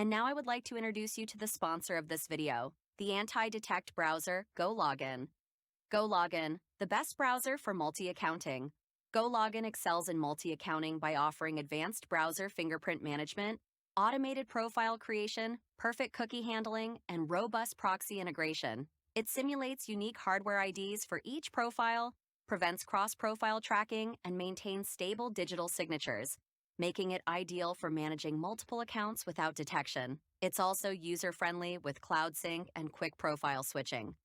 And now I would like to introduce you to the sponsor of this video, the anti-detect browser, GoLogin. GoLogin, the best browser for multi-accounting. GoLogin excels in multi-accounting by offering advanced browser fingerprint management, automated profile creation, perfect cookie handling, and robust proxy integration. It simulates unique hardware IDs for each profile, prevents cross-profile tracking, and maintains stable digital signatures, making it ideal for managing multiple accounts without detection. It's also user-friendly with cloud sync and quick profile switching.